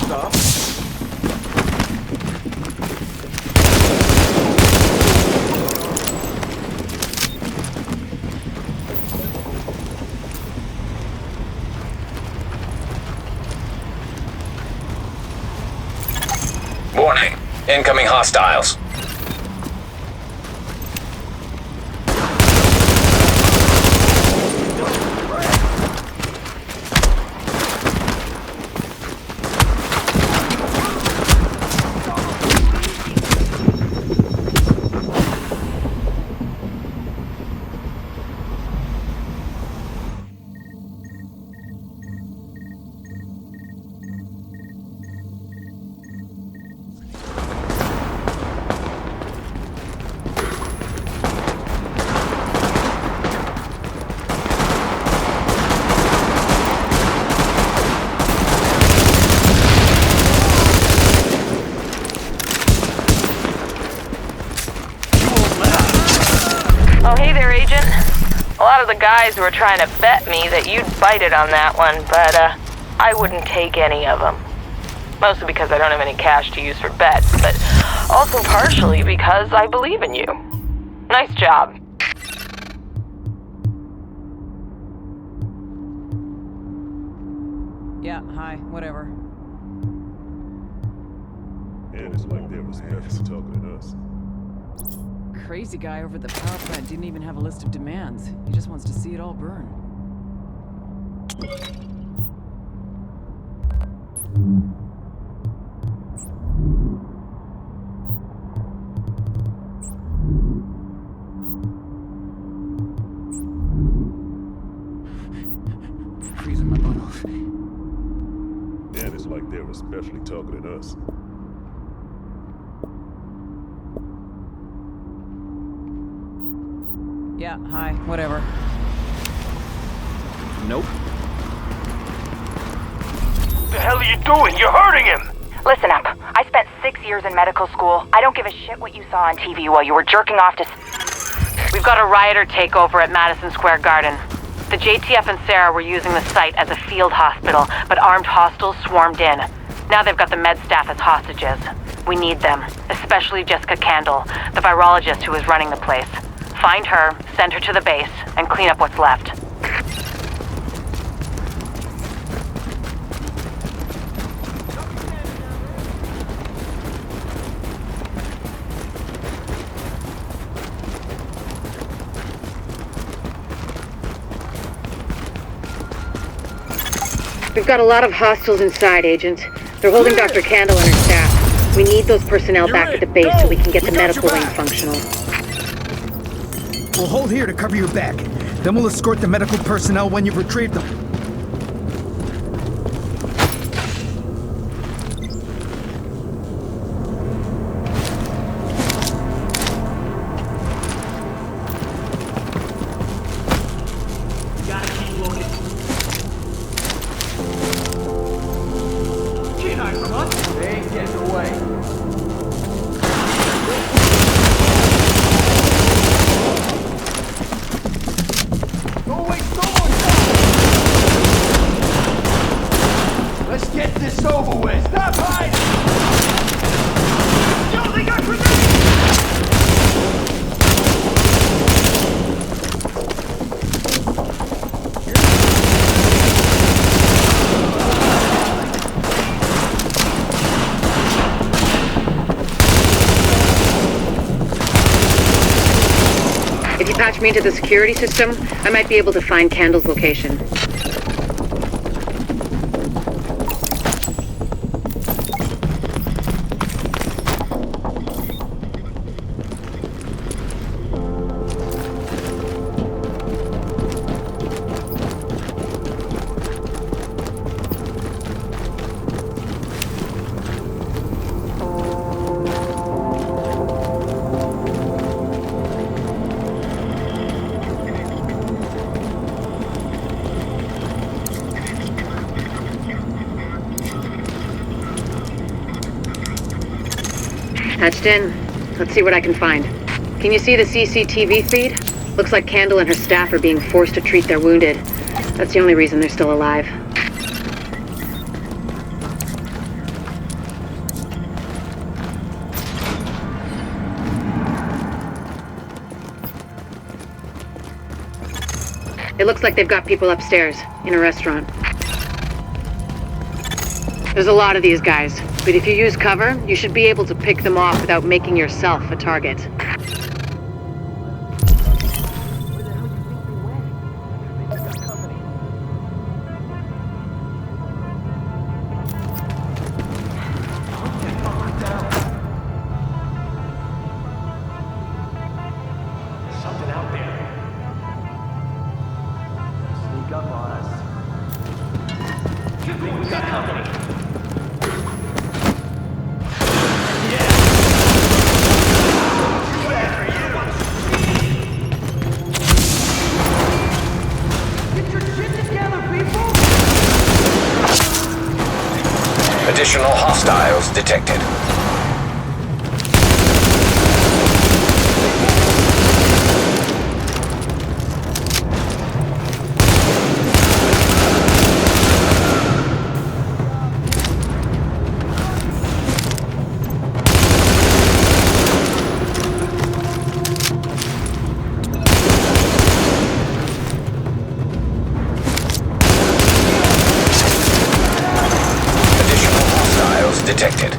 stuff. Warning. Incoming hostiles. Oh, hey there, Agent. A lot of the guys were trying to bet me that you'd bite it on that one, but, I wouldn't take any of them. Mostly because I don't have any cash to use for bets, but also partially because I believe in you. Nice job. Yeah, hi, whatever. And it's like they were especially talking to us. Crazy guy over at the power plant didn't even have a list of demands. He just wants to see it all burn. Freezing my butt off. And it's like they were especially talking to us. Yeah, hi, whatever. Nope. What the hell are you doing? You're hurting him! Listen up. I spent 6 years in medical school. I don't give a shit what you saw on TV while you were jerking off to... We've got a rioter takeover at Madison Square Garden. The JTF and Sarah were using the site as a field hospital, but armed hostiles swarmed in. Now they've got the med staff as hostages. We need them, especially Jessica Candle, the virologist who is running the place. Find her, send her to the base, and clean up what's left. We've got a lot of hostiles inside, Agent. They're holding Dr. Candle and her staff. We need those personnel back at the base so we can get the medical wing functional. We'll hold here to cover your back. Then we'll escort the medical personnel when you've retrieved them. Gotta keep looking. Canine from us? They ain't getting away. Let's get this over with. Stop hiding! Yo, they got grenades! If you patch me into the security system, I might be able to find Candle's location. Patched in. Let's see what I can find. Can you see the CCTV feed? Looks like Candle and her staff are being forced to treat their wounded. That's the only reason they're still alive. It looks like they've got people upstairs, in a restaurant. There's a lot of these guys, but if you use cover, you should be able to pick them off without making yourself a target. Something out there. Sneak up on us. You think we got company? Additional hostiles detected. Detected.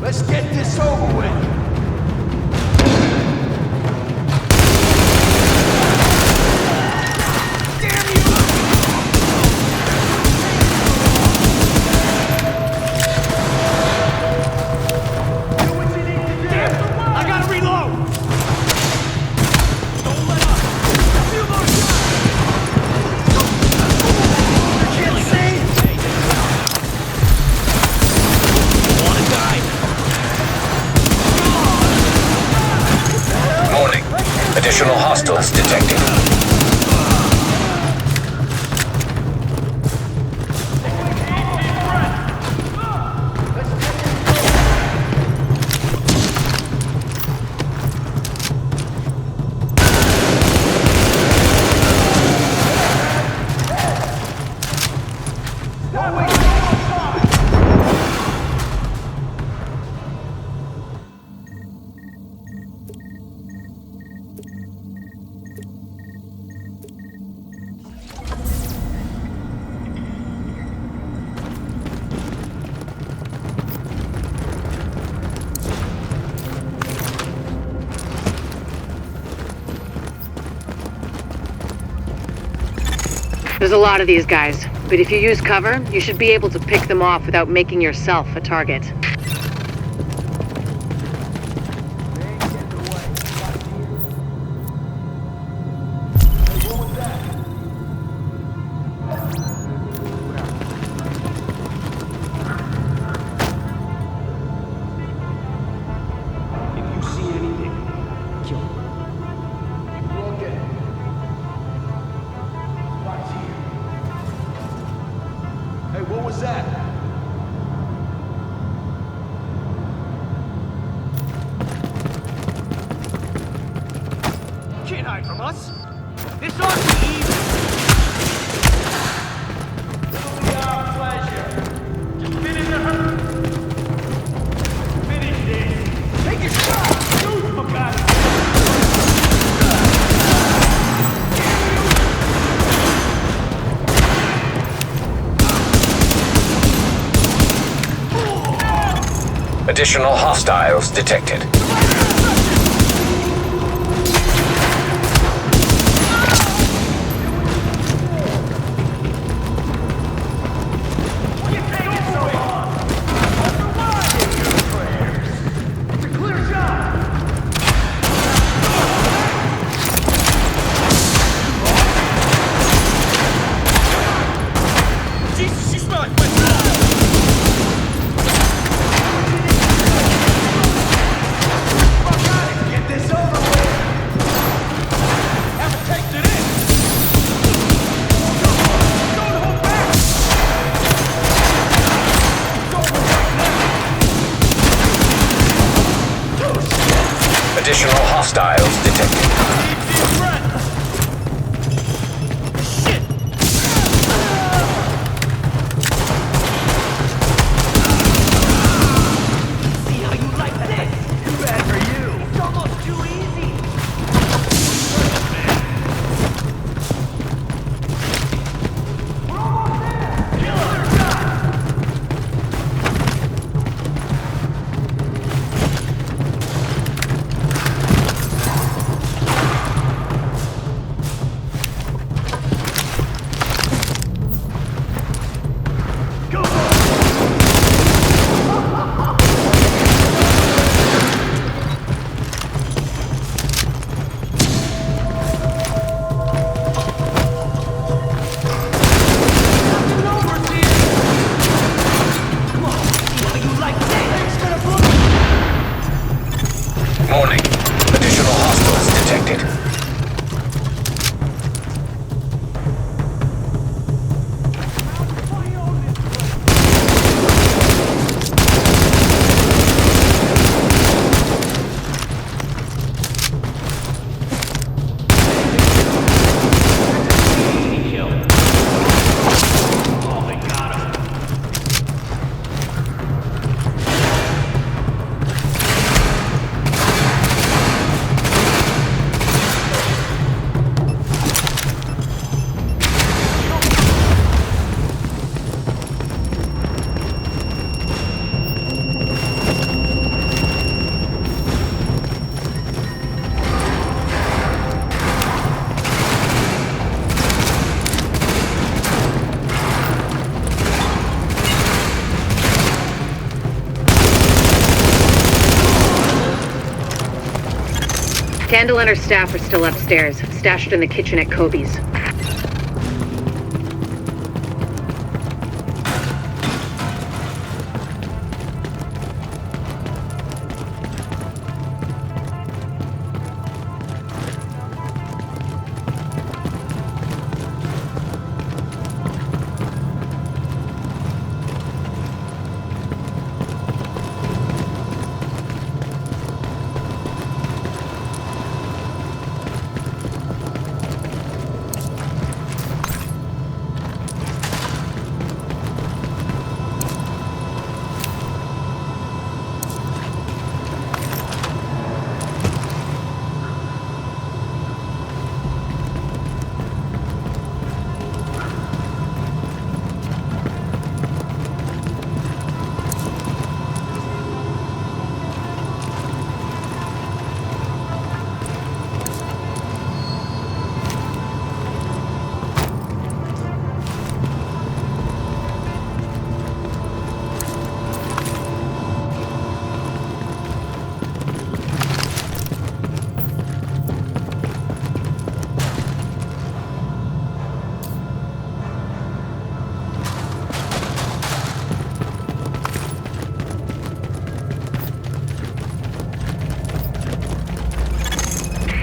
Let's get this over with. Additional hostiles detected. There's a lot of these guys, but if you use cover, you should be able to pick them off without making yourself a target. If you see anything, kill it. Okay. What's here? Hey, what was that? You can't hide from us. This ought to be easy. It'll be our pleasure. Just finish the hurt. Finish this. Take a shot. Shoot, for God's sake. Additional hostiles detected. Additional hostiles detected. Warning. Additional hostiles detected. Candle and her staff are still upstairs, stashed in the kitchen at Kobe's.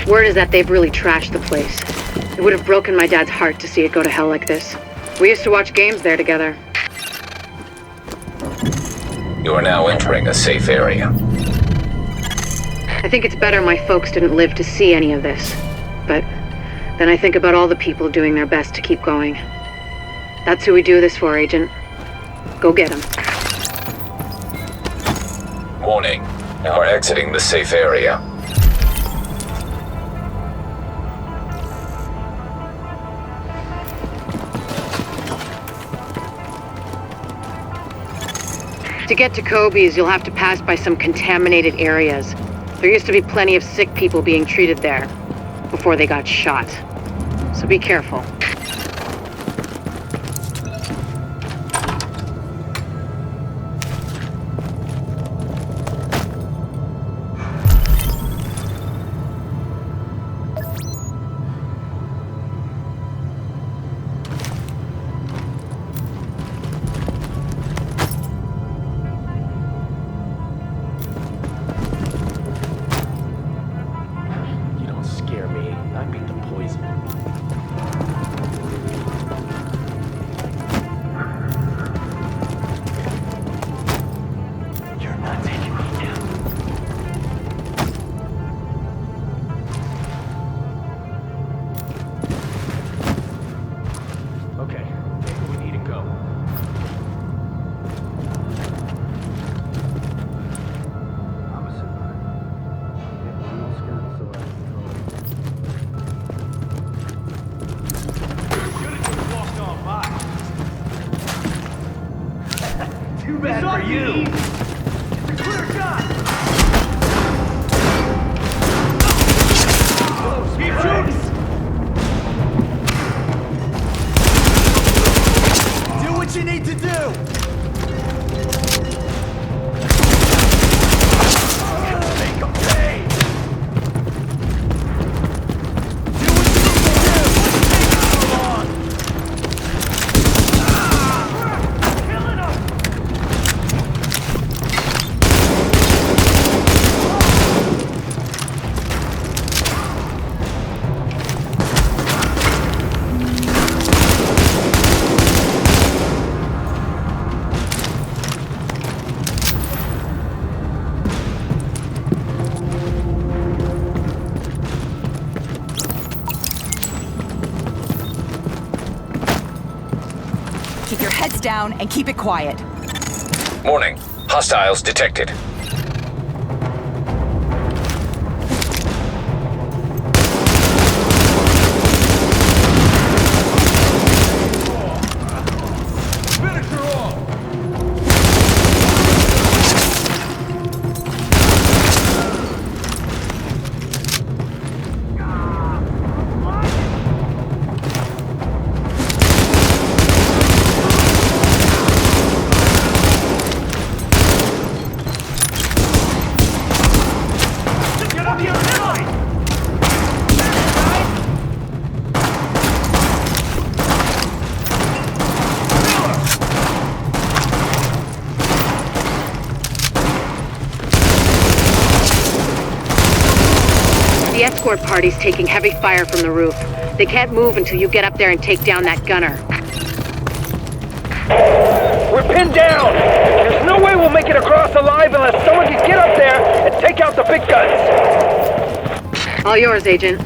Word is that they've really trashed the place. It would have broken my dad's heart to see it go to hell like this. We used to watch games there together. You are now entering a safe area. I think it's better my folks didn't live to see any of this. But then I think about all the people doing their best to keep going. That's who we do this for, Agent. Go get them. Warning. You are exiting the safe area. To get to Kobe's, you'll have to pass by some contaminated areas. There used to be plenty of sick people being treated there before they got shot. So be careful. Too bad for you. Clear shot. Keep shooting. Do what you need to do. Make 'em pay. Do what you need to do. Come on. Killing 'em. heads down and keep it quiet. Warning. Hostiles detected. The escort party's taking heavy fire from the roof. They can't move until you get up there and take down that gunner. We're pinned down! There's no way we'll make it across alive unless someone can get up there and take out the big guns! All yours, Agent.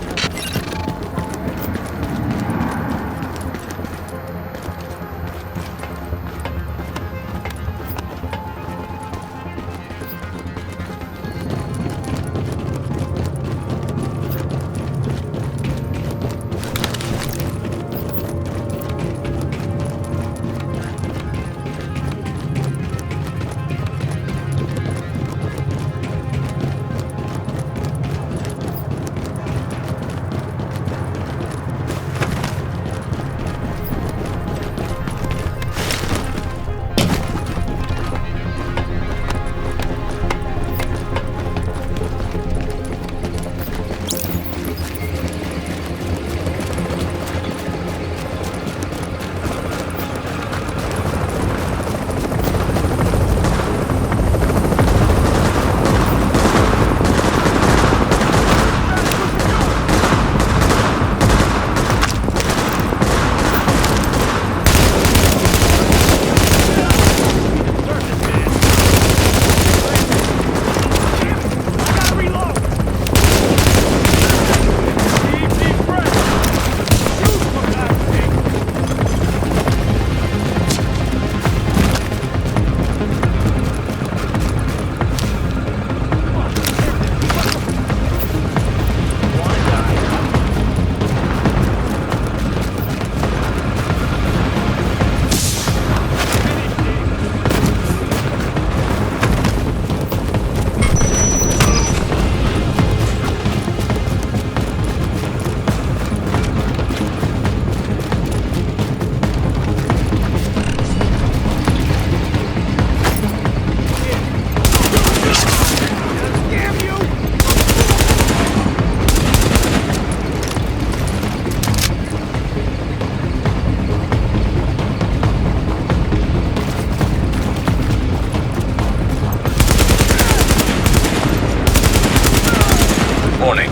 Warning.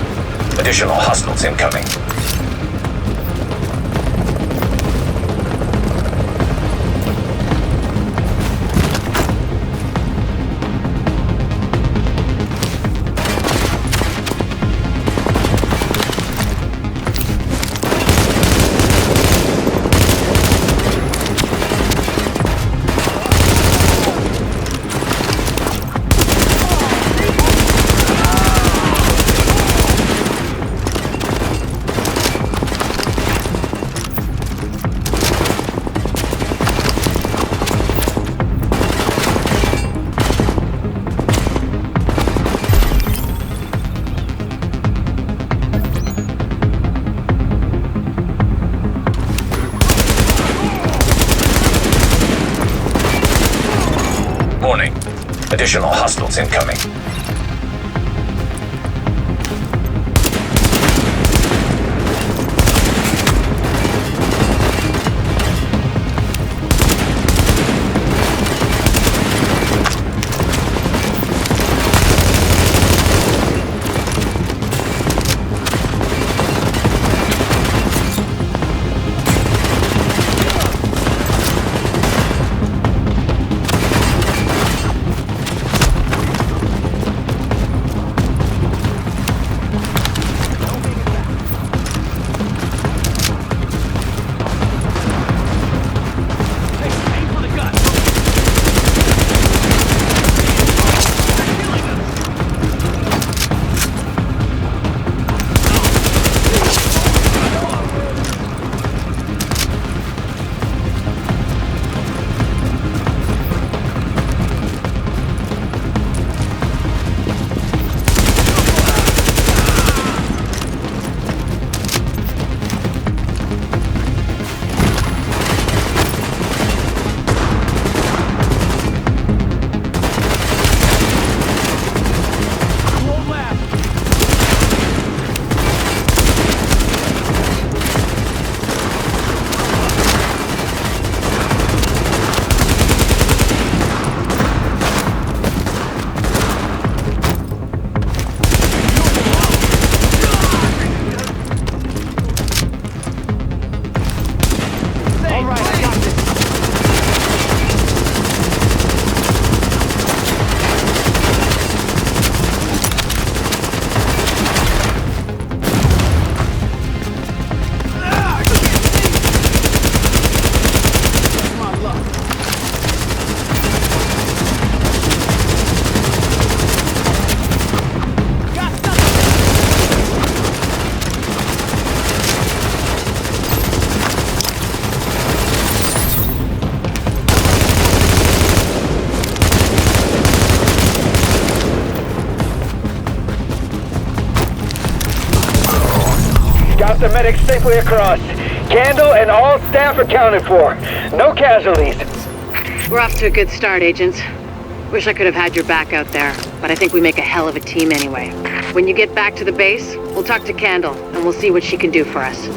Additional hostiles incoming. Warning. Additional hostiles incoming. got the medics safely across. Candle and all staff accounted for. No casualties. We're off to a good start, agents. Wish I could have had your back out there, but I think we make a hell of a team anyway. When you get back to the base, we'll talk to Candle, and we'll see what she can do for us.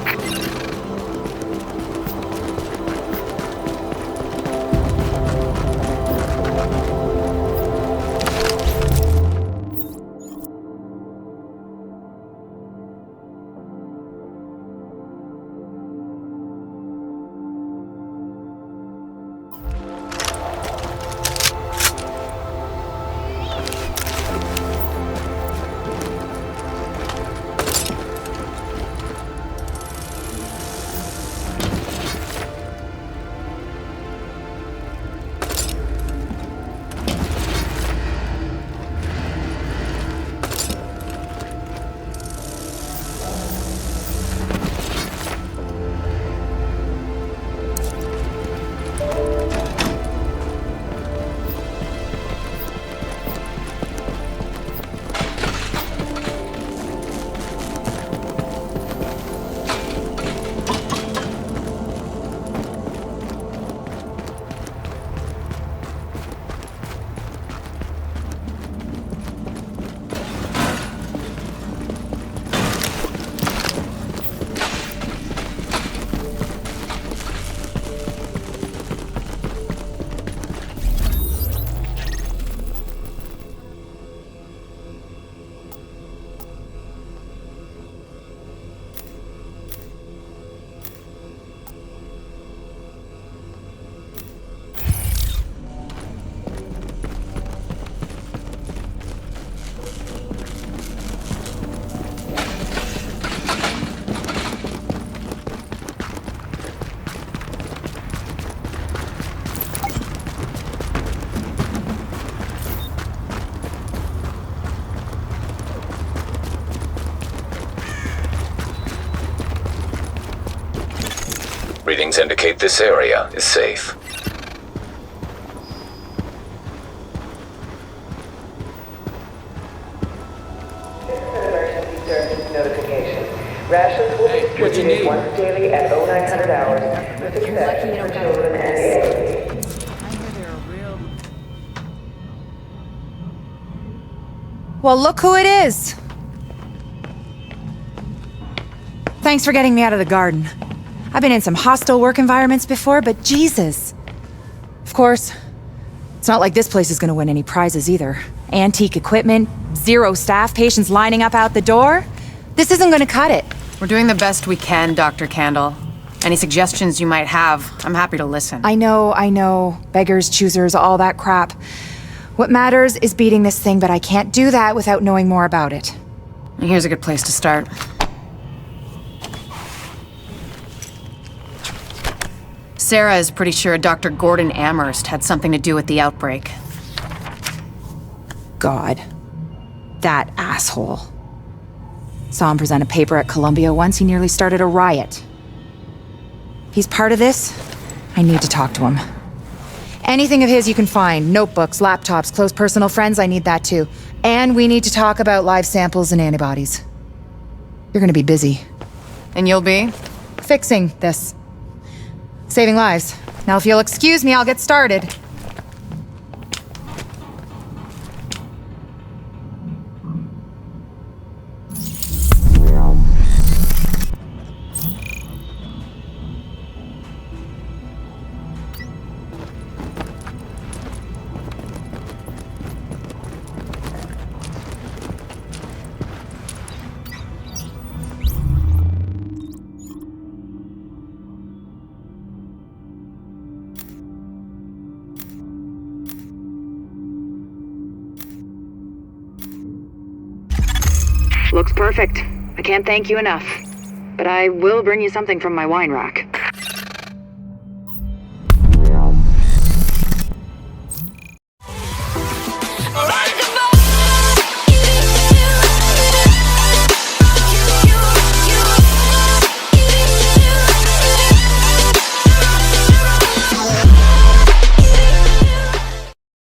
Readings indicate this area is safe. Emergency service notification. Rations will be distributed once daily at 0900 hours with exception for children and the elderly. Well, look who it is! Thanks for getting me out of the garden. I've been in some hostile work environments before, but Jesus. Of course, it's not like this place is gonna win any prizes either. Antique equipment, 0 staff, patients lining up out the door. This isn't gonna cut it. We're doing the best we can, Dr. Candle. Any suggestions you might have, I'm happy to listen. I know. Beggars, choosers, all that crap. What matters is beating this thing, but I can't do that without knowing more about it. Here's a good place to start. Sarah is pretty sure Dr. Gordon Amherst had something to do with the outbreak. God. That asshole. Saw him present a paper at Columbia once. He nearly started a riot. He's part of this. I need to talk to him. Anything of his you can find. Notebooks, laptops, close personal friends, I need that too. And we need to talk about live samples and antibodies. You're gonna be busy. And you'll be? Fixing this. Saving lives. Now if you'll excuse me, I'll get started. Looks perfect. I can't thank you enough. But I will bring you something from my wine rack.